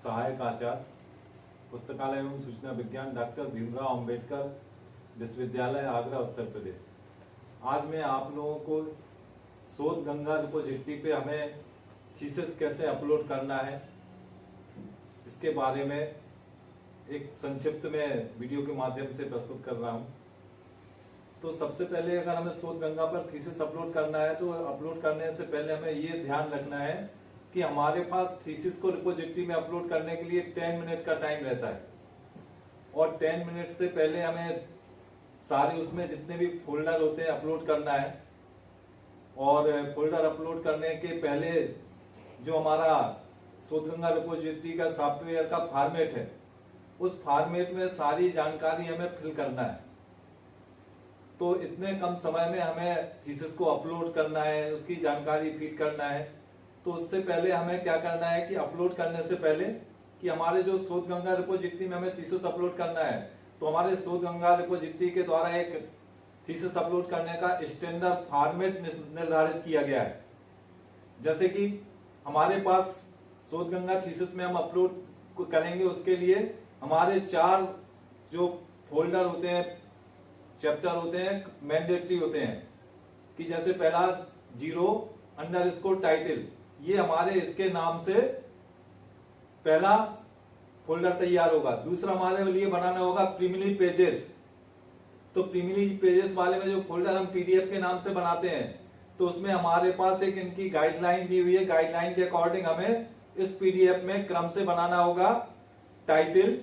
सहायक आचार्य पुस्तकालय एवं सूचना विज्ञान डॉक्टर भीमराव अंबेडकर विश्वविद्यालय आगरा उत्तर प्रदेश। आज मैं आप लोगों को शोध गंगा रिपोजिटरी पे हमें थीसिस कैसे अपलोड करना है इसके बारे में एक संक्षिप्त में वीडियो के माध्यम से प्रस्तुत कर रहा हूं। तो सबसे पहले अगर हमें शोध गंगा पर थीसिस अपलोड करना है तो अपलोड करने से पहले हमें ये ध्यान रखना है कि हमारे पास थीसिस को रिपोजिटरी में अपलोड करने के लिए 10 मिनट का टाइम रहता है और 10 मिनट से पहले हमें सारे उसमें जितने भी फोल्डर होते हैं अपलोड करना है। और फोल्डर अपलोड करने के पहले जो हमारा शोध गंगा रिपोजिटरी का सॉफ्टवेयर का फॉर्मेट है उस फॉर्मेट में सारी जानकारी हमें फिल करना है। तो इतने कम समय में हमें थीसिस को अपलोड करना है, उसकी जानकारी फीड करना है। तो उससे पहले हमें क्या करना है कि अपलोड करने से पहले कि हमारे जो शोध गंगा रिपोजिटरी में हमें थीसिस अपलोड करना है तो हमारे शोध गंगा रिपोजिटरी के द्वारा एक थीसिस अपलोड करने का स्टैंडर्ड फॉर्मेट निर्धारित किया गया है। जैसे कि हमारे पास शोध गंगा थीसिस में हम अपलोड करेंगे उसके लिए हमारे 4 जो फोल्डर होते हैं, चैप्टर होते हैं, मैंडेटरी होते हैं कि जैसे पहला 0_ टाइटल, ये हमारे इसके नाम से पहला फोल्डर तैयार होगा। दूसरा हमारे लिए बनाना होगा प्रीलिमिनरी पेजेस। तो प्रीलिमिनरी पेजेस वाले में जो फोल्डर हम पीडीएफ के नाम से बनाते हैं तो उसमें हमारे पास एक इनकी गाइडलाइन दी हुई है। गाइडलाइन के अकॉर्डिंग हमें इस पीडीएफ में क्रम से बनाना होगा टाइटल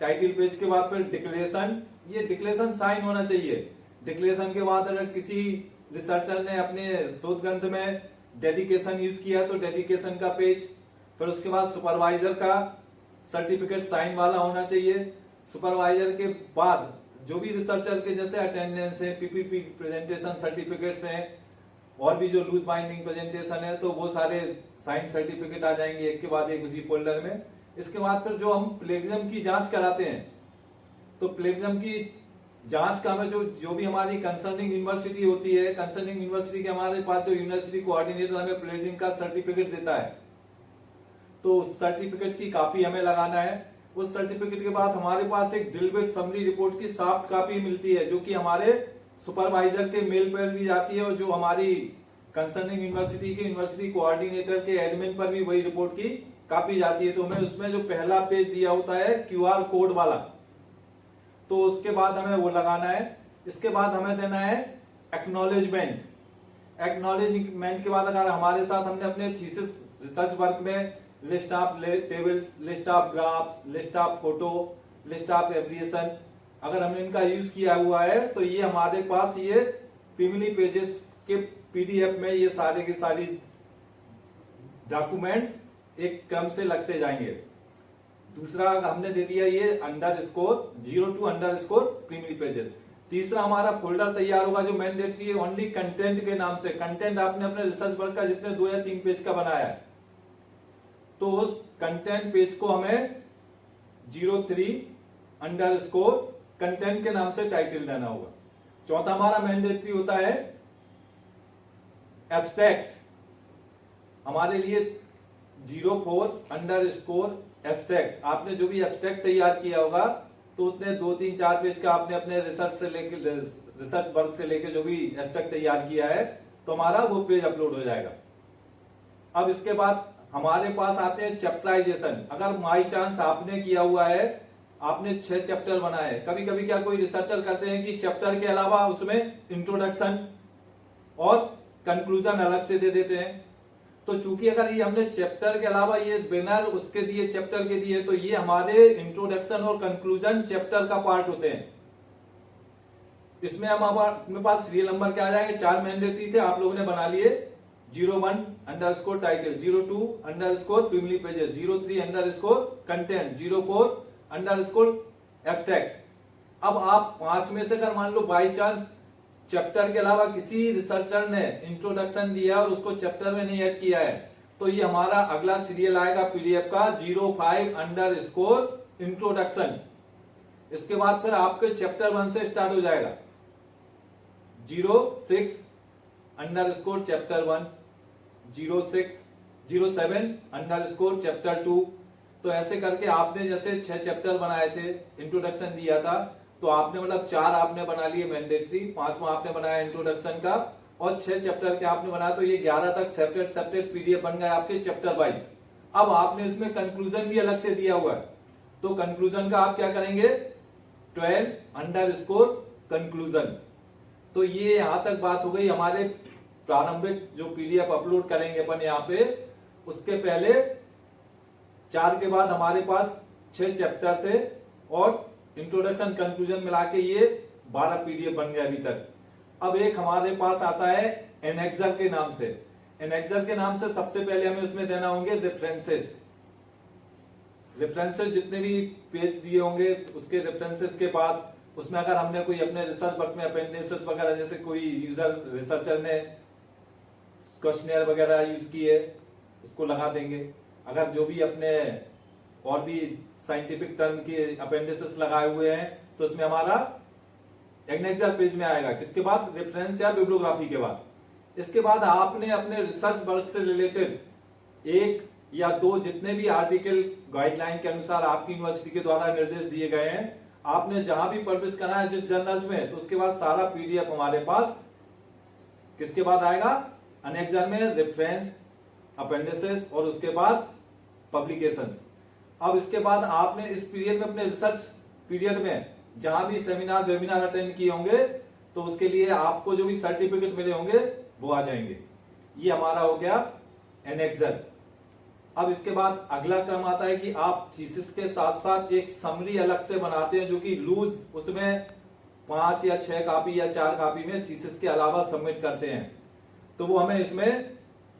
पेज के बाद फिर डिक्लेरेशन, ये डिक्लेरेशन साइन होना चाहिए। डिक्लेरेशन के बाद अगर किसी रिसर्चर ने अपने शोध ग्रंथ में डेडिकेशन यूज किया तो डेडिकेशन का पेज, फिर उसके बाद सुपरवाइजर का सर्टिफिकेट साइन वाला होना चाहिए। सुपरवाइजर के बाद जो भी रिसर्चर के जैसे अटेंडेंस है, पीपीटी प्रेजेंटेशन सर्टिफिकेट्स हैं और भी जो लूज बाइंडिंग प्रेजेंटेशन है तो वो सारे साइन सर्टिफिकेट आ जाएंगे एक के बाद एक उसी फोल्डर में। इसके बाद फिर जो हम प्लेगियरिज्म की जांच कराते हैं तो प्लेगियरिज्म की जांच का हमें जो भी हमारी कंसर्निंग यूनिवर्सिटी होती है, कंसर्निंग यूनिवर्सिटी के हमारे पास जो यूनिवर्सिटी कोऑर्डिनेटर हमें प्लेजिंग का सर्टिफिकेट देता है तो उस सर्टिफिकेट की कॉपी हमें लगाना है। उस सर्टिफिकेट के बाद हमारे पास एक डिलिबरेट समरी रिपोर्ट की सॉफ्ट कॉपी मिलती है जो कि हमारे सुपरवाइजर के मेल पर भी जाती है और जो हमारी कंसर्निंग यूनिवर्सिटी के यूनिवर्सिटी कोऑर्डिनेटर के एडमिन पर भी वही रिपोर्ट की कॉपी जाती है। तो हमें उसमें जो पहला पेज दिया होता है क्यूआर कोड वाला, तो उसके बाद हमें वो लगाना है। इसके बाद हमें देना है एक्नॉलेजमेंट। एक्नॉलेजमेंट के बाद अगर हमारे साथ हमने अपने थीसिस रिसर्च वर्क में list of tables, list of graphs, list of photo, list of abbreviation अगर हमने इनका यूज किया हुआ है तो ये हमारे पास ये प्रीलिमिनरी पेजेस के पीडीएफ में ये सारे के सारी डॉक्यूमेंट्स एक क्रम से लगते जाएंगे। दूसरा हमने दे दिया ये _02_ प्रीलिमिनरी पेजेस। तीसरा हमारा फोल्डर तैयार होगा जो मैंडेटरी है ओनली कंटेंट के नाम से। कंटेंट आपने अपने रिसर्च वर्क का जितने 2 या 3 पेज का बनाया है तो उस कंटेंट पेज को हमें 03_ कंटेंट के नाम से टाइटल देना होगा। चौथा हमारा मैंडेटरी होता है एब्स्ट्रैक्ट। हमारे लिए 04_ एब्स्ट्रैक्ट। आपने जो भी एब्स्ट्रैक्ट तैयार किया होगा तो उतने 2, 3, 4 पेज का आपने अपने रिसर्च वर्क से लेके जो भी एब्स्ट्रैक्ट तैयार किया है तो हमारा वो पेज अपलोड हो जाएगा। अब इसके बाद हमारे पास आते हैं चैप्टराइजेशन। अगर बाई चांस आपने किया हुआ है, आपने 6 चैप्टर बनाए, कभी कभी क्या कोई रिसर्चर करते हैं कि चैप्टर के अलावा उसमें इंट्रोडक्शन और कंक्लूजन अलग से दे देते हैं। तो चूंकि अगर ये हमने चैप्टर के अलावा ये बैनर उसके दिए, चैप्टर के दिए, तो ये हमारे इंट्रोडक्शन और कंक्लूजन चैप्टर का पार्ट होते हैं। इसमें हम अपने पास सीरियल नंबर क्या आ जाएंगे, 4 मैंडेटरी थे, आप लोगों ने बना लिए 01_ title, 02_ preliminary pages, 03_ content, 04_ abstract. अब आप 5 में से अगर मान लो बाई चांस चैप्टर के अलावा किसी रिसर्चर ने इंट्रोडक्शन दिया और उसको चैप्टर में नहीं ऐड किया है तो ये हमारा अगला सीरियल आएगा पीडीएफ का 05_ इंट्रोडक्शन। इसके बाद फिर आपके चैप्टर 1 से स्टार्ट हो जाएगा 06_ चैप्टर 1, 07_ चैप्टर 2, तो ऐसे करके आपने जैसे 6 चैप्टर बनाए थे, इंट्रोडक्शन दिया था, तो आपने मतलब 4 आपने बना लिए मैंडेटरी, 5वां आपने बनाया इंट्रोडक्शन का, और 6 चैप्टर के आपने बनाया, तो ये 11 तक सेपरेट सेपरेट पीडीएफ बन गए आपके चैप्टर वाइज। अब आपने इसमें कंक्लूजन भी अलग से दिया हुआ है, तो कंक्लूजन का आप क्या करेंगे, 12 कंक्लूजन। तो ये यहां तक बात हो गई हमारे प्रारंभिक जो पीडीएफ अपलोड करेंगे अपन यहाँ पे, उसके पहले 4 के बाद हमारे पास 6 चैप्टर थे और इंट्रोडक्शन कंक्लूजन मिला के ये 12 पीडीएफ बन गए अभी तक। अब एक हमारे पास आता है एनेक्सर के नाम से। एनेक्सर के नाम से सबसे पहले हमें उसमें देना होंगे रेफरेंसेस। रेफरेंसेस जितने भी पेज दिए होंगे उसके रेफरेंसेस के बाद उसमें अगर हमने कोई अपने रिसर्च वर्क में अपेंडिसेस वगैरह, जैसे कोई यूजर रिसर्चर ने क्वेश्चनर वगैरह यूज किए उसको लगा देंगे। अगर जो भी अपने और भी साइंटिफिक टर्म के अपेंडिसेस लगाए हुए हैं तो उसमें हमारा एनेक्सर पेज में आएगा, किसके बाद, रेफरेंस या बिब्लियोग्राफी के बाद। इसके बाद आपने अपने रिसर्च वर्क से रिलेटेड 1 या 2 जितने भी आर्टिकल गाइडलाइन के अनुसार आपकी यूनिवर्सिटी के द्वारा निर्देश दिए गए हैं, आपने जहां भी पब्लिश करा है जिस जर्नल्स में, तो उसके बाद सारा पीडीएफ हमारे पास किसके बाद आएगा, एनेक्सर में, रेफरेंस, अपेंडिसेस और उसके बाद पब्लिकेशंस। अब इसके बाद आपने इस पीरियड में, अपने रिसर्च पीरियड में जहां भी सेमिनार वेबिनार अटेंड किए होंगे तो उसके लिए आपको जो भी सर्टिफिकेट मिले होंगे वो आ जाएंगे। ये हमारा हो गया एनेक्सर। अब इसके बाद अगला क्रम आता है कि आप थीसिस के साथ साथ एक समरी अलग से बनाते हैं जो कि लूज, उसमें 5 या 6 कॉपी या 4 कॉपी में थीसिस के अलावा सबमिट करते हैं, तो वो हमें इसमें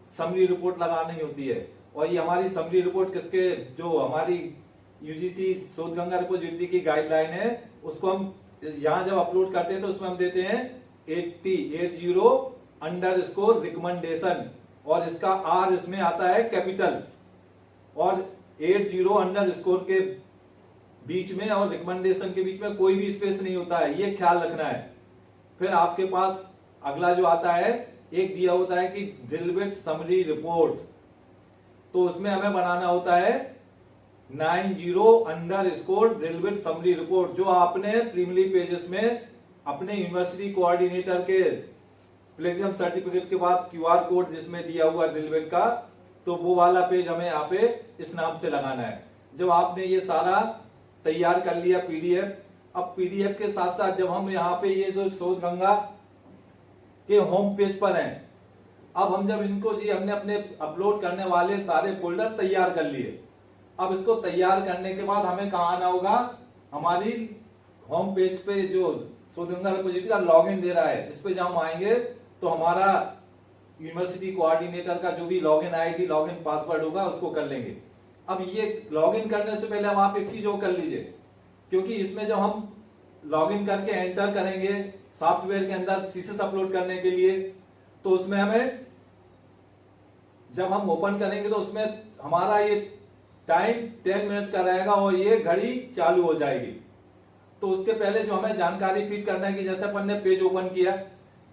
समरी रिपोर्ट लगानी होती है। और ये हमारी समरी रिपोर्ट किसके, जो हमारी यूजीसी शोधगंगा रिपोजिटरी की गाइडलाइन है, उसको हम यहां जब अपलोड करते हैं तो उसमें हम देते हैं 80 रिकमेंडेशन, और इसका आर इसमें आता है कैपिटल, और 80 के बीच में और रिकमेंडेशन के बीच में कोई भी स्पेस नहीं होता है, ये ख्याल रखना है। फिर आपके पास अगला जो आता है, एक दिया होता है कि ड्रिल बिट समरी रिपोर्ट, तो उसमें हमें बनाना होता है 90 ड्रिल बिट समरी रिपोर्ट, जो आपने प्रीलिमिनरी पेजेस में अपने यूनिवर्सिटी कोऑर्डिनेटर के प्लेगियम सर्टिफिकेट के बाद क्यूआर कोड जिसमें दिया हुआ ड्रिल बिट का, तो वो वाला पेज हमें यहाँ पे इस नाम से लगाना है। जब आपने ये सारा तैयार कर लिया पीडीएफ, अब पीडीएफ के साथ साथ जब हम यहाँ पे ये जो शोधगंगा के होम पेज पर हैं, अब हम जब इनको जी हमने अपने अपलोड करने वाले सारे फोल्डर तैयार कर लिए, अब इसको तैयार करने के बाद हमें कहाँ आना होगा, हमारी होम पेज पे जो शोधगंगा रिपोजिटरी का लॉगिन दे रहा है, इस पे जब हम आएंगे तो हमारा यूनिवर्सिटी कोऑर्डिनेटर का जो भी लॉगिन आईडी, लॉगिन पासवर्ड होगा उसको कर लेंगे। अब ये लॉगिन करने से पहले हम आप एक चीज और कर लीजिए, क्योंकि इसमें जब हम लॉगिन करके एंटर करेंगे सॉफ्टवेयर के अंदर थीसिस अपलोड करने के लिए, तो उसमें हमें जब हम ओपन करेंगे तो उसमें हमारा ये टाइम 10 मिनट का रहेगा और ये घड़ी चालू हो जाएगी। तो उसके पहले जो हमें जानकारी फीड करना है कि जैसे अपन ने पेज ओपन किया,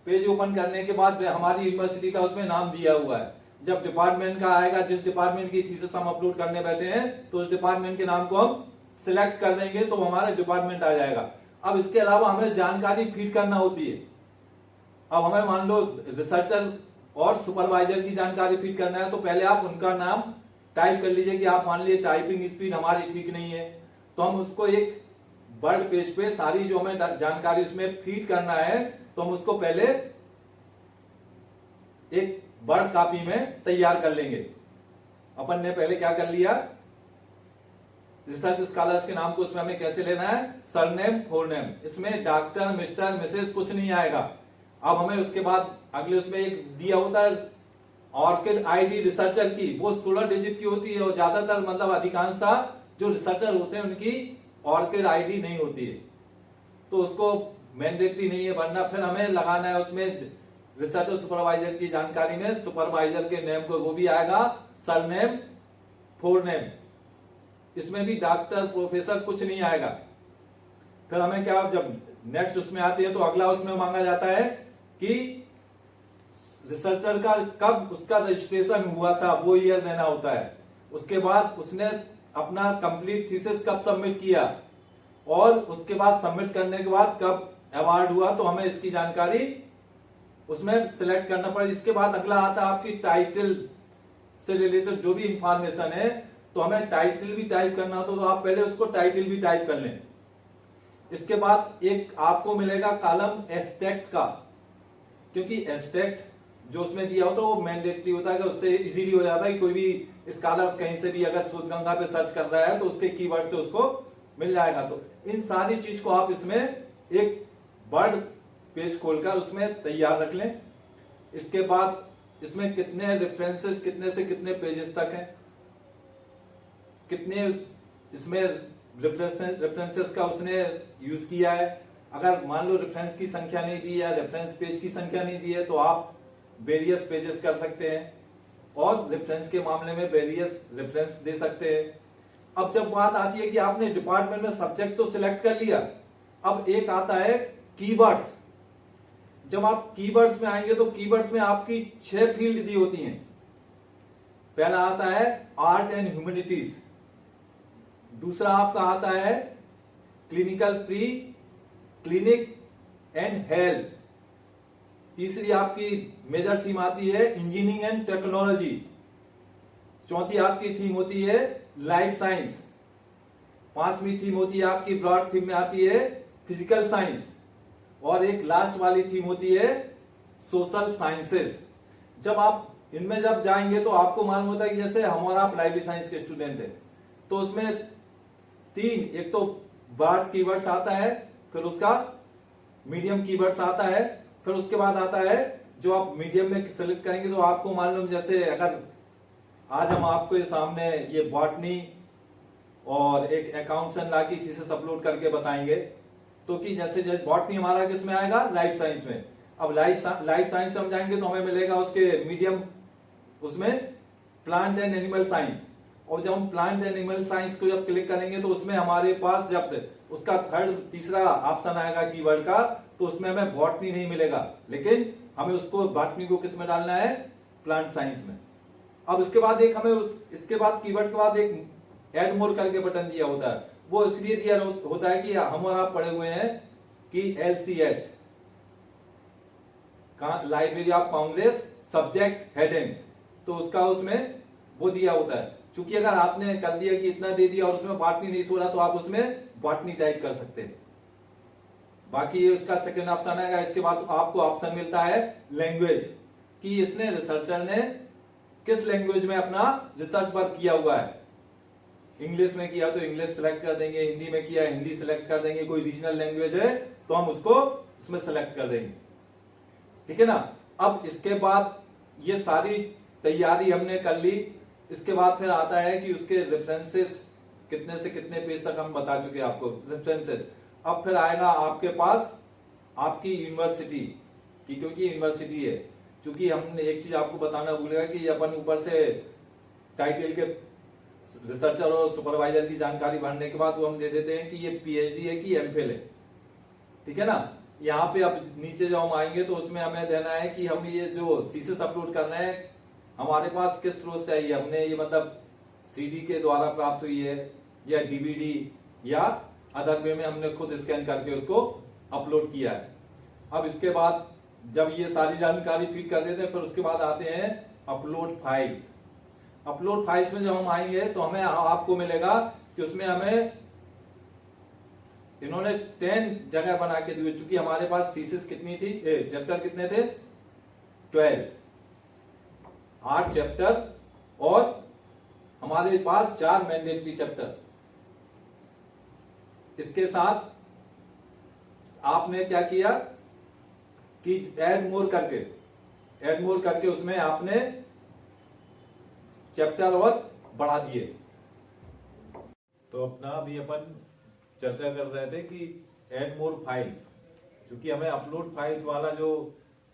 पेज ओपन करने के बाद हमारी यूनिवर्सिटी का उसमें नाम दिया हुआ है, जब डिपार्टमेंट का आएगा, जिस डिपार्टमेंट की थीसिस हम अपलोड करने बैठे हैं, तो उस डिपार्टमेंट के नाम को हम सिलेक्ट कर देंगे तो हमारा डिपार्टमेंट आ जाएगा। अब इसके अलावा हमें जानकारी फीड करना होती है। अब हमें मान लो रिसर्चर और सुपरवाइजर की जानकारी फीड करना है, तो पहले आप उनका नाम टाइप कर लीजिए कि आप मान लीजिए टाइपिंग स्पीड हमारी ठीक नहीं है, तो हम उसको एक वर्ड पेज पे सारी जो हमें जानकारी उसमें फीड करना है, तो हम उसको पहले एक वर्ड कॉपी में तैयार कर लेंगे। अपन ने पहले क्या कर लिया, रिसर्च स्कॉलर्स के नाम को उसमें हमें कैसे लेना है, सरनेम फोरनेम, इसमें डॉक्टर मिस्टर मिसेस कुछ नहीं आएगा। अब हमें उसके बाद अगले उसमें एक दिया होता है ऑर्किड आईडी रिसर्चर की, वो 16 डिजिट की होती है और ज्यादातर मतलब अधिकांशता जो रिसर्चर होते हैं उनकी ऑर्किड आईडी नहीं होती है, तो उसको मैंडेटरी नहीं है बनना। फिर हमें लगाना है उसमें रिसर्चर सुपरवाइजर की जानकारी में सुपरवाइजर के नेम को, वो भी आएगा सरनेम फोरनेम, इसमें भी डॉक्टर प्रोफेसर कुछ नहीं आएगा। फिर हमें क्या, जब नेक्स्ट उसमें आती है तो अगला उसमें मांगा जाता है कि रिसर्चर का कब उसका रजिस्ट्रेशन हुआ था, वो ईयर देना होता है। उसके बाद उसने अपना कंप्लीट थीसिस कब सबमिट किया और उसके बाद सबमिट करने के बाद कब अवार्ड हुआ, तो हमें इसकी जानकारी उसमें सिलेक्ट करना पड़ेगा। इसके बाद अगला आता है आपकी टाइटल से रिलेटेड जो भी इंफॉर्मेशन है, तो हमें टाइटल भी टाइप करना हो तो आप पहले उसको टाइटल भी टाइप कर लें। इसके बाद एक आपको मिलेगा कॉलम एब्स्ट्रैक्ट का, क्योंकि एब्स्ट्रैक्ट जो उसमें दिया होता है वो मैंडेटरी होता है, उससे इजीली हो जाता है कि कोई भी स्कॉलर कहीं से भी अगर शोधगंगा पे सर्च कर रहा है तो उसके कीवर्ड से उसको मिल जाएगा। तो इन सारी चीज को आप इसमें एक वर्ड पेज खोलकर उसमें तैयार रख लें। इसके बाद इसमें कितने रेफरेंसेस, कितने से कितने पेजेस तक हैं, कितने इसमें रेफरेंसेस का उसने यूज किया है। अगर मान लो रेफरेंस की संख्या नहीं दी है, रेफरेंस पेज की संख्या नहीं दी है, तो आप वेरियस पेजेस कर सकते हैं और रेफरेंस के मामले में वेरियस रेफरेंस दे सकते हैं। अब जब बात आती है कि आपने डिपार्टमेंट में सब्जेक्ट तो सिलेक्ट कर लिया, अब एक आता है कीवर्ड्स। जब आप कीवर्ड्स में आएंगे तो कीवर्ड्स में आपकी 6 फील्ड दी होती हैं। पहला आता है आर्ट एंड ह्यूमैनिटीज, दूसरा आपका आता है clinical pre, clinic and health, तीसरी आपकी मेजर थीम आती है इंजीनियरिंग एंड टेक्नोलॉजी, चौथी आपकी थीम होती है लाइफ साइंस, पांचवी थीम होती है आपकी ब्रॉड थीम में आती है फिजिकल साइंस, और एक लास्ट वाली थीम होती है सोशल साइंसेस। जब आप इनमें जब जाएंगे तो आपको मालूम होता है कि जैसे हम और आप लाइब्रेरी साइंस के स्टूडेंट हैं, तो उसमें तीन, एक तो ब्रॉड कीवर्ड्स आता है, फिर उसका मीडियम कीवर्ड्स आता है, फिर उसके बाद आता है जो आप मीडियम में सेलेक्ट करेंगे तो आपको मालूम, जैसे अगर आज हम आपको सामने ये बॉटनी और एक अकाउंट्स एंड लॉ की थीसिस अपलोड करके बताएंगे, तो कि जैसे जैसे बॉटनी हमारा किसमें आएगा, लाइफ साइंस में। अब लाइफ साइंस हम जाएंगे तो हमें मिलेगा उसके मीडियम उसमें प्लांट एंड एनिमल साइंस, और जब हम प्लांट एंड एनिमल साइंस को जब क्लिक करेंगे तो उसमें हमारे पास जब उसका तीसरा ऑप्शन आएगा कीवर्ड का, तो उसमें हमें बॉटनी नहीं मिलेगा, लेकिन हमें उसको बॉटनी को किस में डालना है, प्लांट साइंस में। अब इसके बाद एक हमें इसके बाद कीवर्ड के बाद एक ऐड मोर करके बटन दिया होता है। वो इसलिए दिया होता है कि हम और आप पढ़े हुए हैं कि LCH library of Congress subject headings, तो उसका उसमें वो दिया होता है। क्योंकि अगर आपने कर दिया कि इतना दे दिया और उसमें बॉटनी नहीं सो रहा, तो आप उसमें बॉटनी टाइप कर सकते हैं। बाकी ये उसका सेकंड ऑप्शन आएगा। इसके बाद आपको ऑप्शन मिलता है लैंग्वेज, कि इसने रिसर्चर ने किस लैंग्वेज में अपना रिसर्च वर्क किया हुआ है। इंग्लिश में किया तो इंग्लिश सिलेक्ट कर देंगे, हिंदी में किया हिंदी सिलेक्ट कर देंगे, कोई रीजनल लैंग्वेज है तो हम उसको उसमें सिलेक्ट कर देंगे, ठीक है ना। अब इसके बाद ये सारी तैयारी हमने कर ली। इसके बाद फिर आता है कि उसके रेफरेंसेस कितने से कितने पेज तक हम बता चुके हैं आपको रेफरेंसेस। अब फिर आएगा आपके पास आपकी यूनिवर्सिटी की, क्योंकि यूनिवर्सिटी है, क्योंकि हमने एक चीज आपको बताना भूलेगा कि अपन ऊपर से टाइटल के रिसर्चर और सुपरवाइजर की जानकारी भरने के बाद वो हम दे देते हैं कि ये PhD है कि MPhil है, ठीक है ना। यहाँ पे अब नीचे जब हम आएंगे तो उसमें हमें देना है कि हम ये जो थीसिस अपलोड करना है हमारे पास किस स्रोत से आई है, हमने ये मतलब CD के द्वारा प्राप्त हुई है या DVD या अदर वे में हमने खुद स्कैन करके उसको अपलोड किया है। अब इसके बाद जब ये सारी जानकारी फीड कर देते हैं, फिर उसके बाद आते हैं अपलोड फाइल्स। अपलोड फाइल्स में जब हम आएंगे तो हमें आपको मिलेगा कि उसमें हमें इन्होंने 10 जगह बना के दी, चूंकि हमारे पास थीसिस कितनी थी, चैप्टर कितने थे, 12, 8 चैप्टर और हमारे पास 4 मैंडेटरी चैप्टर। इसके साथ आपने क्या किया कि ऐड मोर करके उसमें आपने चैप्टर और बढ़ा दिए। तो अपना अभी अपन चर्चा कर रहे थे कि ऐड मोर फाइल्स, क्योंकि हमें अपलोड फाइल्स वाला जो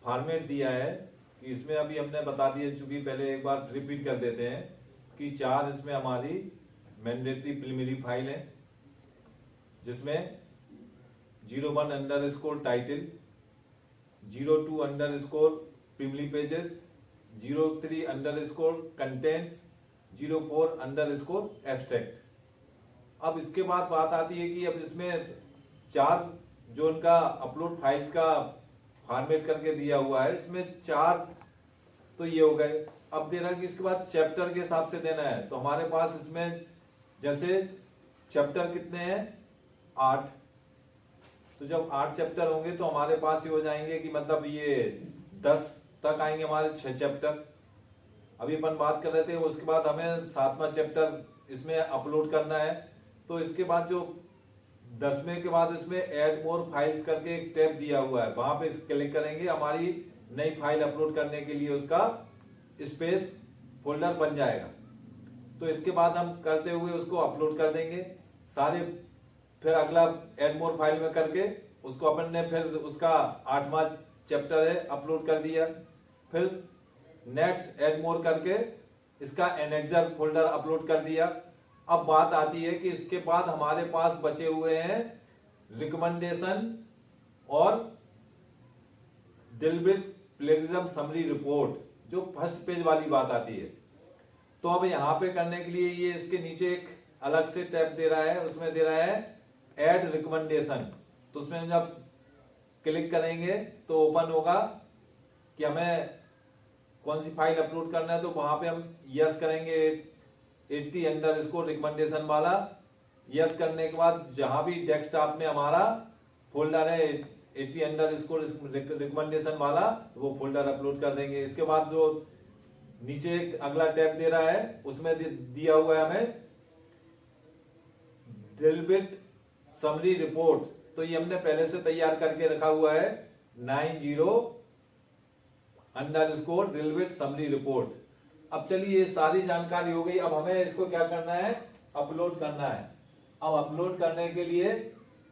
फॉर्मेट दिया है कि इसमें अभी हमने बता दिया, चूंकि पहले एक बार रिपीट कर देते हैं कि 4 इसमें हमारी मैंडेटरी प्रीलिमिनरी फाइल है, जिसमें 01_ title, 02_ preliminary pages, 03_ contents, 04_ abstract. अब इसके बाद बात आती है कि अब इसमें 4 जो उनका अपलोड फाइल्स का फॉर्मेट करके दिया हुआ है, इसमें 4 तो ये हो गए। अब देना कि इसके बाद चैप्टर के हिसाब से देना है, तो हमारे पास इसमें जैसे चैप्टर कितने हैं 8, तो जब 8 चैप्टर होंगे तो हमारे पास ये हो जाएंगे कि मतलब ये 10 तक आएंगे हमारे 6 चैप्टर। अभी अपन बात कर रहे थे, उसके बाद हमें 7वां चैप्टर इसमें अपलोड करना है, तो इसके बाद जो 10वें के बाद इसमें ऐड मोर फाइल्स करके एक टैब दिया हुआ है, वहां पे क्लिक करेंगे, हमारी नई फाइल अपलोड करने के लिए उसका स्पेस फोल्डर बन जाएगा। तो इसके बाद हम करते हुए उसको अपलोड कर देंगे सारे, फिर अगला ऐड मोर फाइल में करके उसको अपन ने फिर उसका 8वां चैप्टर है अपलोड कर दिया, फिर नेक्स्ट ऐड मोर करके इसका एनेक्सर फोल्डर अपलोड कर दिया। अब बात आती है कि इसके बाद हमारे पास बचे हुए हैं रिकमेंडेशन और डिलीवरेड प्लेगियरिज्म समरी रिपोर्ट, जो फर्स्ट पेज वाली बात आती है। तो अब यहाँ पे करने के लिए ये इसके नीचे एक अलग से टैब दे रहा है, उसमें दे रहा है ऐड रिकमेंडेशन, तो उसमें जब क्लिक करेंगे तो ओपन होगा कि हमें कौन सी फाइल अपलोड करना है, तो वहां पे हम यस करेंगे 80_ रिकमेंडेशन वाला। यस करने के बाद जहां भी डेस्कटॉप में हमारा फोल्डर है 80_ रिकमेंडेशन वाला, वो फोल्डर अपलोड कर देंगे। इसके बाद जो नीचे एक अगला टैब दे रहा है, उसमें दिया हुआ है हमें डिलीवरेड समरी रिपोर्ट, तो ये हमने पहले से तैयार करके रखा हुआ है 90_ डिलीवरेड समरी रिपोर्ट। अब चलिए ये सारी जानकारी हो गई, अब हमें इसको क्या करना है, अपलोड करना है। अब अपलोड करने के लिए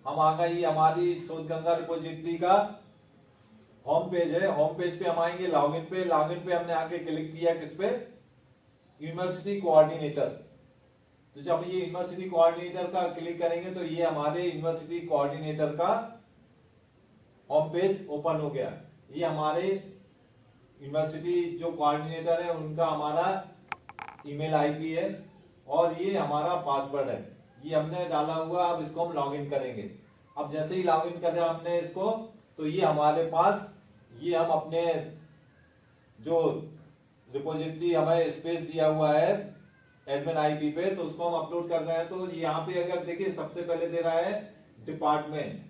हम आ गए, ये हमारी शोधगंगा रिपोजिटरी का होम पेज है, होम पेज पे हम आएंगे लॉगिन पे, लॉगिन पे हमने आके क्लिक किया किस पे, यूनिवर्सिटी कोऑर्डिनेटर। तो जब ये यूनिवर्सिटी कोऑर्डिनेटर का क्लिक करेंगे तो ये हमारे यूनिवर्सिटी कोऑर्डिनेटर का होम पेज ओपन हो गया। ये हमारे यूनिवर्सिटी जो कोऑर्डिनेटर है उनका हमारा ईमेल आईपी है और ये हमारा पासवर्ड है, ये हमने डाला हुआ। अब इसको हम लॉगिन करेंगे। अब जैसे ही लॉगिन कर दिया हमने इसको, तो ये हमारे पास ये हम अपने जो रिपोजिटरी हमें स्पेस दिया हुआ है एडमिन आईपी पे, तो उसको हम अपलोड कर रहे हैं। तो यहाँ पे अगर देखिए सबसे पहले दे रहा है department,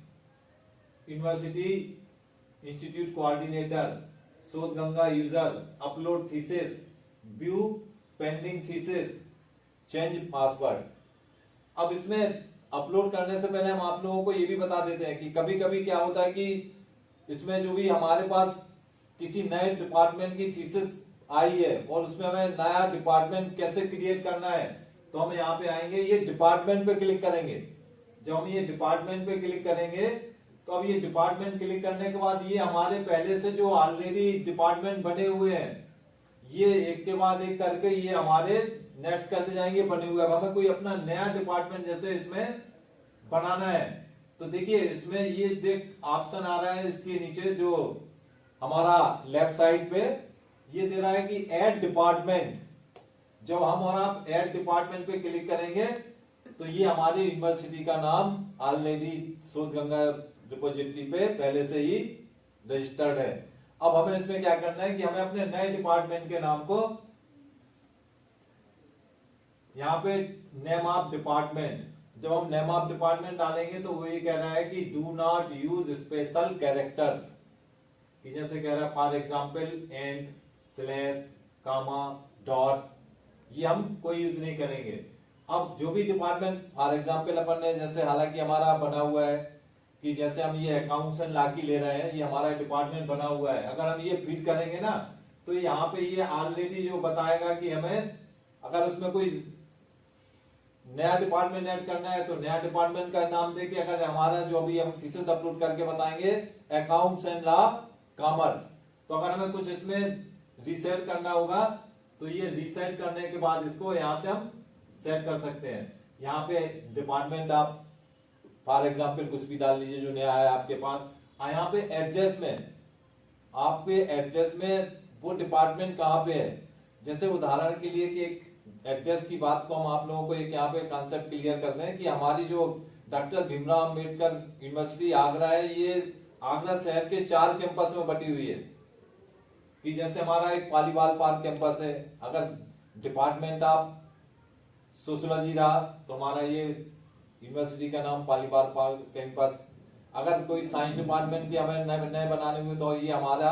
university institute coordinator, Shodhganga user, upload thesis, view pending thesis, change password. अब इसमें अपलोड करने से पहले हम आप लोगों को ये भी बता देते हैं कि कभी कभी क्या होता है कि इसमें जो भी हमारे पास किसी नए डिपार्टमेंट की थीसिस आई है और उसमें हमें नया डिपार्टमेंट कैसे क्रिएट करना है, तो हम यहाँ पे आएंगे, ये डिपार्टमेंट पे क्लिक करेंगे। जब हम ये डिपार्टमेंट पे क्लिक करेंगे तो अब ये डिपार्टमेंट क्लिक करने के बाद ये हमारे पहले से जो ऑलरेडी डिपार्टमेंट बने हुए हैं, ये एक के बाद एक करके ये हमारे नेक्स्ट करते जाएंगे बने हुए। अब हमें कोई अपना नया डिपार्टमेंट जैसे इसमें बनाना है, तो देखिए इसमें ये देख ऑप्शन आ रहा है इसके नीचे जो हमारा लेफ्ट साइड पे ये दे रहा है कि ऐड डिपार्टमेंट। जब हम और आप ऐड डिपार्टमेंट पे क्लिक करेंगे तो ये हमारी यूनिवर्सिटी का नाम ऑलरेडी शोधगंगा रिपोजिटरी पे पहले से ही रजिस्टर्ड है। अब हमें इसमें क्या करना है कि हमें अपने नए डिपार्टमेंट के नाम को यहाँ पे नेम ऑफ डिपार्टमेंट, जब हम नेम ऑफ डिपार्टमेंट डालेंगे तो वो ये कह रहा है कि do not use special characters, कि जैसे कह रहा है for example and, slash, comma, dot, ये हम कोई यूज नहीं करेंगे। अब जो भी डिपार्टमेंट फॉर एग्जाम्पल अपन ने जैसे हालांकि हमारा बना हुआ है कि जैसे हम ये अकाउंट्स एंड लाकी ले रहे हैं, ये हमारा डिपार्टमेंट बना हुआ है, अगर हम ये फिट करेंगे ना तो यहाँ पे ये ऑलरेडी जो बताएगा कि हमें अगर उसमें कोई नया डिपार्टमेंट ऐड करना है तो नया डिपार्टमेंट का नाम देके, अगर हमारा जो अभी हम थीसिस अपलोड करके बताएंगे अकाउंट्स एंड लॉ कॉमर्स, तो अगर हमें कुछ इसमें रीसेट करना होगा तो ये रीसेट करने के बाद इसको यहाँ से हम सेट कर सकते हैं। यहाँ पे डिपार्टमेंट आप फॉर एग्जाम्पल कुछ भी डाल लीजिए जो नया है आपके पास। यहाँ पे एड्रेस में आपके एड्रेस में वो डिपार्टमेंट कहाँ पे है, जैसे उदाहरण के लिए कि एक एड्रेस की बात को हम आप लोगों को एक यहाँ पे कॉन्सेप्ट क्लियर कर दें कि हमारी जो डॉक्टर भीमराव अंबेडकर यूनिवर्सिटी आगरा है, ये आगरा शहर के 4 कैंपस में बटी हुई है। कि जैसे हमारा एक पालीवाल पार्क कैंपस है, अगर डिपार्टमेंट ऑफ सोशियोलॉजी रहा तो हमारा ये यूनिवर्सिटी का नाम पालीवाल पार्क कैंपस। अगर कोई साइंस डिपार्टमेंट की हमें नए बनाने हुए तो ये हमारा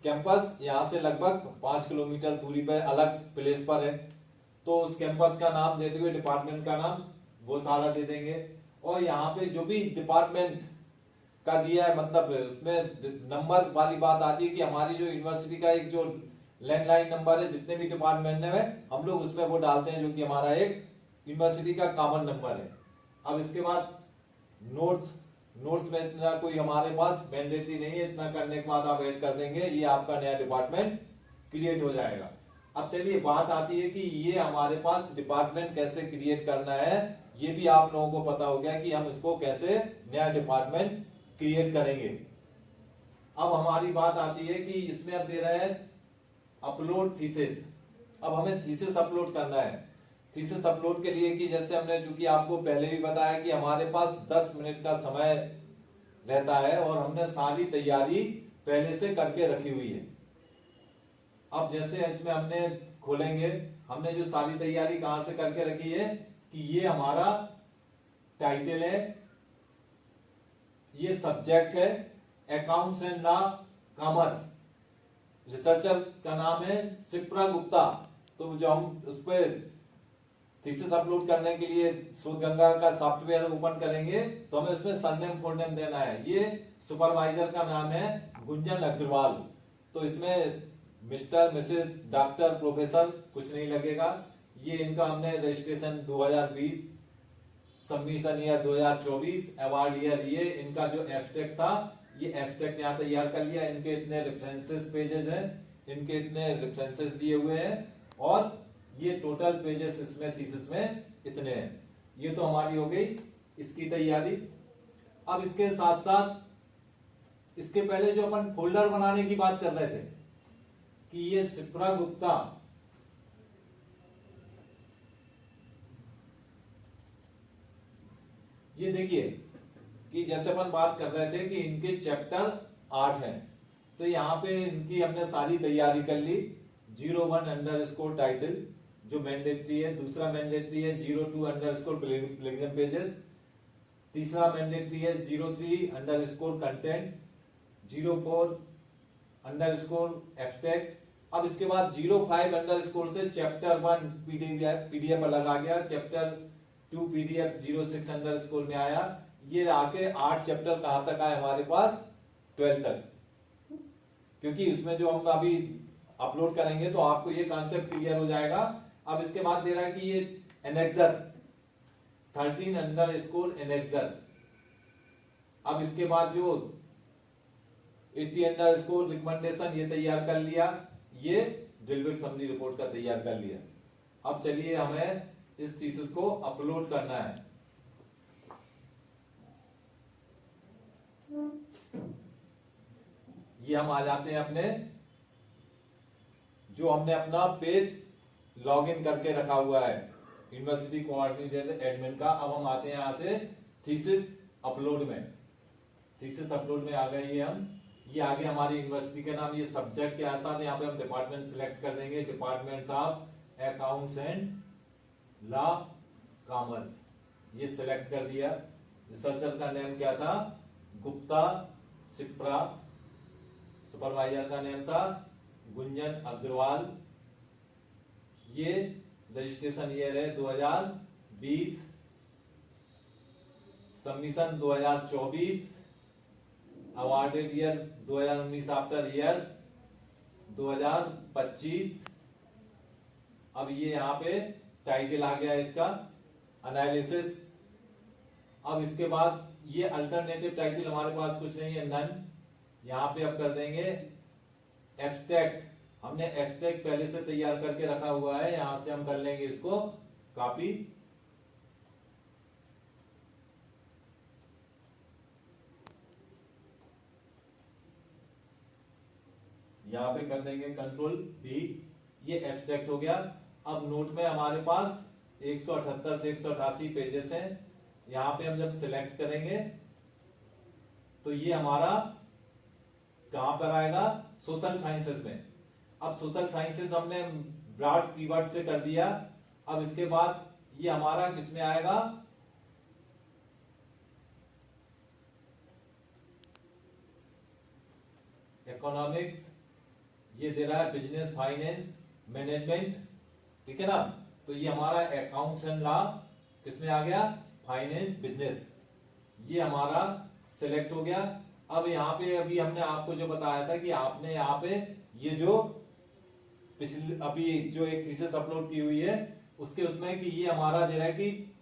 कैंपस यहाँ से लगभग 5 किलोमीटर दूरी पर अलग प्लेस पर है, तो उस कैंपस का नाम देते हुए डिपार्टमेंट का नाम वो सारा दे देंगे। और यहाँ पे जो भी डिपार्टमेंट का दिया है, मतलब उसमें नंबर वाली बात आती है कि हमारी जो यूनिवर्सिटी का एक जो लैंडलाइन नंबर है, जितने भी डिपार्टमेंट है हम लोग उसमें वो डालते हैं, जो कि हमारा एक यूनिवर्सिटी का कॉमन नंबर है। अब इसके बाद नोट्स में इतना कोई हमारे पास मैंडेटरी नहीं है, इतना करने के बाद आप ऐड कर देंगे, ये आपका नया डिपार्टमेंट क्रिएट हो जाएगा। अब चलिए बात आती है कि ये हमारे पास डिपार्टमेंट कैसे क्रिएट करना है, ये भी आप लोगों को पता हो गया कि हम इसको कैसे नया डिपार्टमेंट क्रिएट करेंगे। अब हमारी बात आती है कि इसमें अब दे रहा है अपलोड थीसिस। अब हमें थीसिस अपलोड करना है। थीसिस अपलोड के लिए कि जैसे हमने चूंकि आपको पहले भी बताया कि हमारे पास 10 मिनट का समय रहता है और हमने सारी तैयारी पहले से करके रखी हुई है। अब जैसे इसमें हमने खोलेंगे, हमने जो सारी तैयारी कहां से करके रखी है कि ये हमारा टाइटल है, ये सब्जेक्ट है accounts and law commerce, researcher का नाम है शिप्रा गुप्ता। तो जो हम उस पर थीसिस अपलोड करने के लिए शोधगंगा का सॉफ्टवेयर ओपन करेंगे तो हमें उसमें सरनेम फुल नेम देना है। ये सुपरवाइजर का नाम है गुंजन अग्रवाल, तो इसमें मिस्टर मिसेस डॉक्टर प्रोफेसर कुछ नहीं लगेगा। ये इनका हमने registration 2020, submission year 2024, award year ये इनका जो एब्स्ट्रैक्ट था, ये एब्स्ट्रैक्ट यहाँ तैयार कर लिया। इनके इतने रेफरेंसेस पेजेस हैं, इनके इतने रेफरेंसेस दिए हुए हैं और ये टोटल पेजेस इसमें थीसिस में इतने हैं। ये तो हमारी हो गई इसकी तैयारी। अब इसके साथ साथ इसके पहले जो अपन फोल्डर बनाने की बात कर रहे थे कि ये शिप्रा गुप्ता, ये देखिए कि जैसे अपन बात कर रहे थे कि इनके चैप्टर 8 हैं, तो यहाँ पे इनकी हमने सारी तैयारी कर ली। 01 अंडरस्कोर टाइटल जो मैंडेटरी है, दूसरा मैंडेटरी है 02 अंडरस्कोर प्लेगियम पेजेस, तीसरा मैंडेटरी है 03 अंडरस्कोर कंटेंट्स, 04 अंडरस्कोर एब्स्ट्रैक्ट। अब इसके बाद 05 अंडरस्कोर से चैप्टर 1 पीडीएफ अलग आ गया, चैप्टर 2 पीडीएफ 06 अंडरस्कोर में आया। ये आके 8 चैप्टर कहां तक आए हमारे पास, 12 तक, क्योंकि इसमें जो हम अभी अपलोड करेंगे तो आपको ये कॉन्सेप्ट क्लियर हो जाएगा। अब इसके बाद दे रहा है कि ये एनेक्सर 13 अंडरस्कोर एनेक्सर। अब इसके बाद जो 80 अंडरस्कोर रिकमेंडेशन ये तैयार कर लिया, ये डिलविक समरी रिपोर्ट का तैयार कर लिया। अब चलिए हमें इस थीसिस को अपलोड करना है। ये हम आ जाते हैं अपने जो हमने अपना पेज लॉगिन करके रखा हुआ है यूनिवर्सिटी कोऑर्डिनेटर एडमिन का। अब हम आते हैं यहां से थीसिस अपलोड में। थीसिस अपलोड में आ गए ये हम, ये आगे हमारी यूनिवर्सिटी का नाम, ये सब्जेक्ट के आसार यहाँ पे हम डिपार्टमेंट सिलेक्ट कर देंगे, departments of accounts and law commerce, ये सिलेक्ट कर दिया। रिसर्चर का नेम क्या था, गुप्ता शिप्रा, सुपरवाइजर का नेम था गुंजन अग्रवाल, ये रजिस्ट्रेशन ईयर है 2020, submission 2024, awarded year 2019 after years 2025। अब ये यहाँ पे टाइटल आ गया इसका एनालिसिस। अब इसके बाद ये अल्टरनेटिव टाइटल हमारे पास कुछ नहीं है, नन। यहाँ पे अब कर देंगे एब्स्ट्रैक्ट, हमने एब्स्ट्रैक्ट पहले से तैयार करके रखा हुआ है, यहां से हम कर लेंगे इसको कॉपी। यहां पे कर देंगे कंट्रोल V, ये एब्स्ट्रैक्ट हो गया। अब नोट में हमारे पास 178 से 188 पेजेस हैं। यहाँ पे हम जब सिलेक्ट करेंगे तो ये हमारा कहां पर आएगा, सोशल साइंसेस में। अब सोशल साइंसेस हमने ब्रॉड कीवर्ड से कर दिया। अब इसके बाद ये हमारा किसमें आएगा, इकोनॉमिक्स। ये दे रहा है बिजनेस, फाइनेंस, मैनेजमेंट, ठीक है ना। तो ये हमारा अकाउंट्स एंड लॉ किसमें आ गया, फाइनेंस, बिजनेस। ये हमारा सिलेक्ट हो गया। अब यहाँ पे अभी हमने आपको जो बताया था कि आपने यहाँ पे ये जो पिछले अभी जो एक थीसिस अपलोड की हुई है उसके उसमें कि ये हमारा दे रहा है कि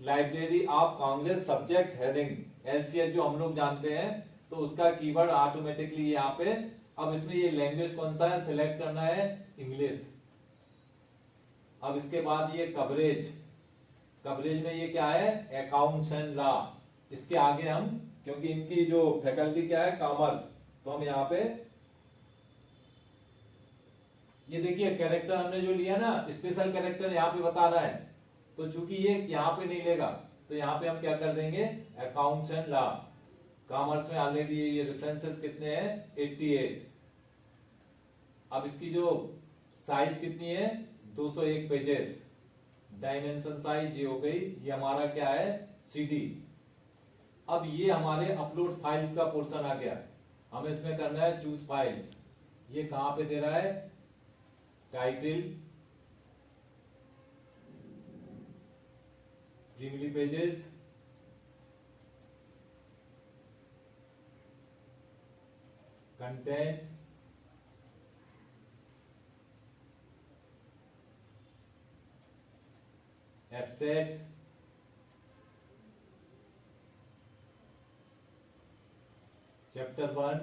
library of Congress subject heading LCS जो हम लोग जानते हैं, तो उसका कीवर्ड ऑटोमेटिकली यहाँ पे। अब इसमें ये लैंग्वेज कौन सा है, सिलेक्ट करना है इंग्लिश। अब इसके बाद ये कवरेज, कवरेज में ये क्या है, अकाउंट्स एंड लॉ। इसके आगे हम, क्योंकि इनकी जो फैकल्टी क्या है, कॉमर्स, तो हम यहाँ पे ये देखिए कैरेक्टर हमने जो लिया ना, स्पेशल कैरेक्टर यहाँ पे बता रहा है, तो चूंकि ये यहाँ पे नहीं लेगा तो यहाँ पे हम क्या कर देंगे, अकाउंट्स एंड लॉ। कॉमर्स में ऑलरेडी ये रेफरेंसेस कितने हैं, 88। अब इसकी जो साइज कितनी है, 201 पेजेस। डायमेंशन साइज ये हो गई, ये हमारा क्या है, CD। अब ये हमारे अपलोड फाइल्स का पोर्शन आ गया। हमें इसमें करना है चूज फाइल्स। ये कहां पे दे रहा है, title, preliminary pages, content, abstract, chapter 1,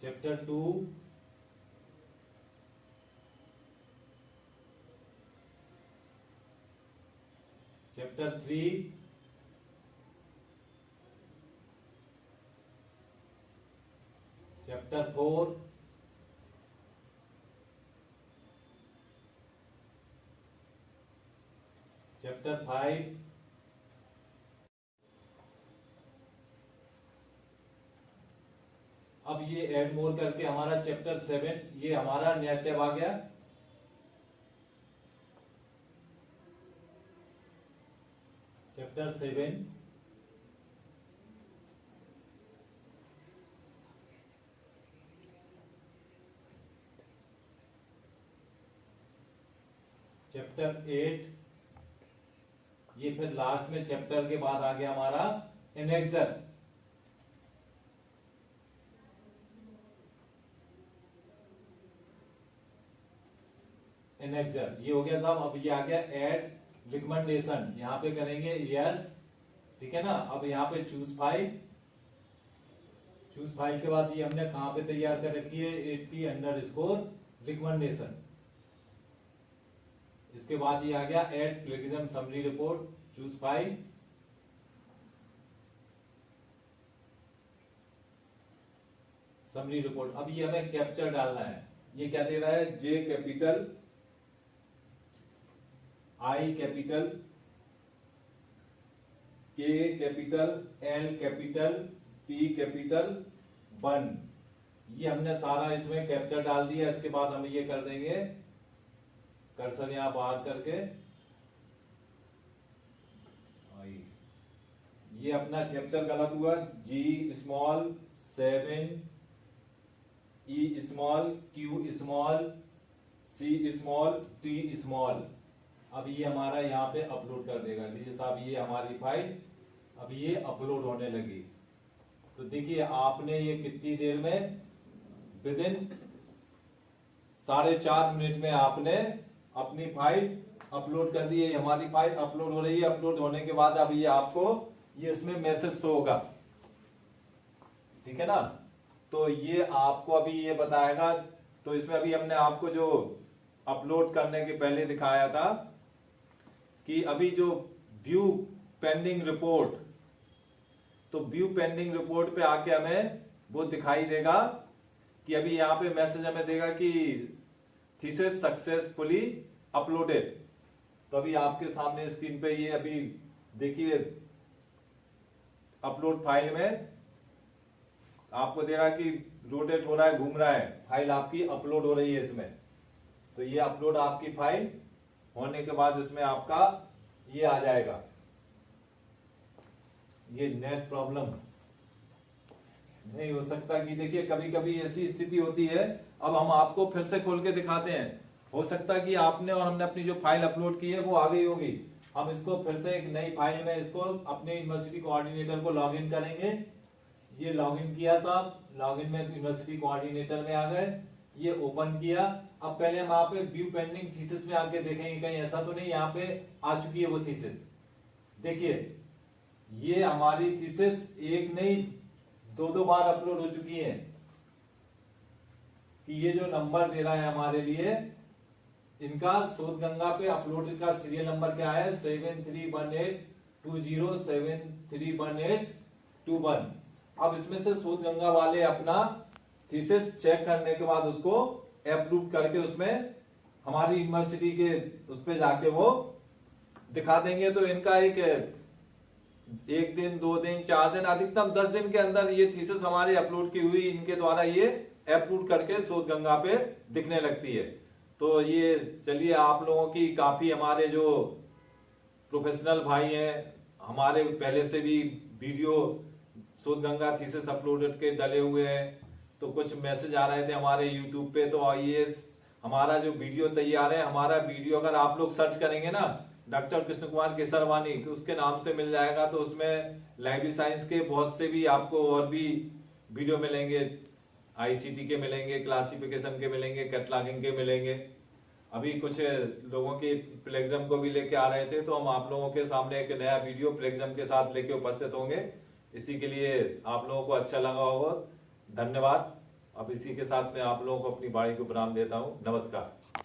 chapter 2, chapter 3, chapter 4, chapter 5, अब ये ऐड मोर करके हमारा चैप्टर 7, ये हमारा नया टैब आ गया। चैप्टर 7, चैप्टर 8, ये फिर लास्ट में चैप्टर के बाद आ गया हमारा एनेक्सर। एनेक्सर ये हो गया साहब। अब ये आ गया ऐड रिकमेंडेशन, यहाँ पे करेंगे यस, ठीक है ना। अब यहाँ पे चूज फाइल, चूज फाइल के बाद ये हमने कहां पे तैयार कर रखी है, 80_ रिकमेंडेशन। इसके बाद ये आ गया add plagiarism summary report, choose file, summary report. अब ये हमें कैप्चर डालना है। ये क्या दे रहा है, J capital, I capital, K capital, L capital, P capital, 1। ये हमने सारा इसमें कैप्चर डाल दिया। इसके बाद हम ये कर देंगे, कर्सर यहां बाहर करके, ये अपना कैप्चर गलत हुआ, G small 7, E small, Q small, C small, T small. अब ये हमारा यहाँ पे अपलोड कर देगा। लीजिए साहब, ये हमारी फाइल अब ये अपलोड होने लगी। तो देखिए आपने ये कितनी देर में, विदिन 4.5 मिनट में आपने अपनी फाइल अपलोड कर दी है। हमारी फाइल अपलोड हो रही है। अपलोड होने के बाद अब ये आपको ये इसमें मैसेज शो होगा, ठीक है ना। तो ये आपको अभी ये बताएगा। तो इसमें अभी हमने आपको जो अपलोड करने के पहले दिखाया था कि अभी जो व्यू पेंडिंग रिपोर्ट, तो व्यू पेंडिंग रिपोर्ट पे आके हमें वो दिखाई देगा कि अभी यहाँ पे मैसेज हमें देगा कि थीसिस सक्सेसफुली अपलोडेड। तो अभी आपके सामने स्क्रीन पे ये अभी देखिए अपलोड फाइल में आपको दे रहा है कि रोटेट हो रहा है, घूम रहा है, फाइल आपकी अपलोड हो रही है इसमें। तो ये अपलोड आपकी फाइल होने के बाद इसमें आपका ये आ जाएगा, ये नेट प्रॉब्लम नहीं हो सकता कि देखिए कभी कभी ऐसी स्थिति होती है। अब हम आपको फिर से खोल के दिखाते हैं, हो सकता है कि आपने और हमने अपनी जो फाइल अपलोड की है वो आ गई होगी। हम इसको फिर से एक नई फाइल में इसको अपने यूनिवर्सिटी कोऑर्डिनेटर को लॉगिन करेंगे। ये लॉगिन किया साहब, लॉगिन में यूनिवर्सिटी कोऑर्डिनेटर में आ गए, ये ओपन किया। अब पहले हम यहाँ पे व्यू पेंडिंग थीसिस में आके देखेंगे कहीं ऐसा तो नहीं यहाँ पे आ चुकी है वो थीसिस। देखिए ये हमारी थीसिस एक नहीं दो बार अपलोड हो चुकी है कि ये जो नंबर दे रहा है हमारे लिए, इनका शोध गंगा पे अपलोड का सीरियल नंबर क्या है 731820731821। अब इसमें से शोध गंगा वाले अपना थीसिस चेक करने के बाद उसको अप्रूव करके उसमें हमारी यूनिवर्सिटी के उस पे जाके वो दिखा देंगे। तो इनका एक दिन, 2 दिन, 4 दिन, अधिकतम 10 दिन के अंदर ये थीसिस हमारी अपलोड की हुई इनके द्वारा ये अप्रूव करके शोध गंगा पे दिखने लगती है। तो ये चलिए आप लोगों की काफी हमारे जो प्रोफेशनल भाई हैं, हमारे पहले से भी वीडियो शोध गंगा थीसिस अपलोडेड के डले हुए हैं, तो कुछ मैसेज आ रहे थे हमारे यूट्यूब पे। तो ये हमारा जो वीडियो तैयार है, हमारा वीडियो अगर आप लोग सर्च करेंगे ना डॉक्टर कृष्ण कुमार केसरवानी उसके नाम से मिल जाएगा। तो उसमें लाइब्रेरी साइंस के बहुत से भी आपको और भी वीडियो मिलेंगे, आईसीटी के मिलेंगे, क्लासिफिकेशन के मिलेंगे, कैटलॉगिंग के मिलेंगे। अभी कुछ लोगों के प्लेगजम को भी लेके आ रहे थे, तो हम आप लोगों के सामने एक नया वीडियो प्लेगजम के साथ लेके उपस्थित होंगे। इसी के लिए आप लोगों को अच्छा लगा होगा, धन्यवाद। अब इसी के साथ मैं आप लोगों को अपनी बाड़ी को प्रणाम देता हूँ, नमस्कार।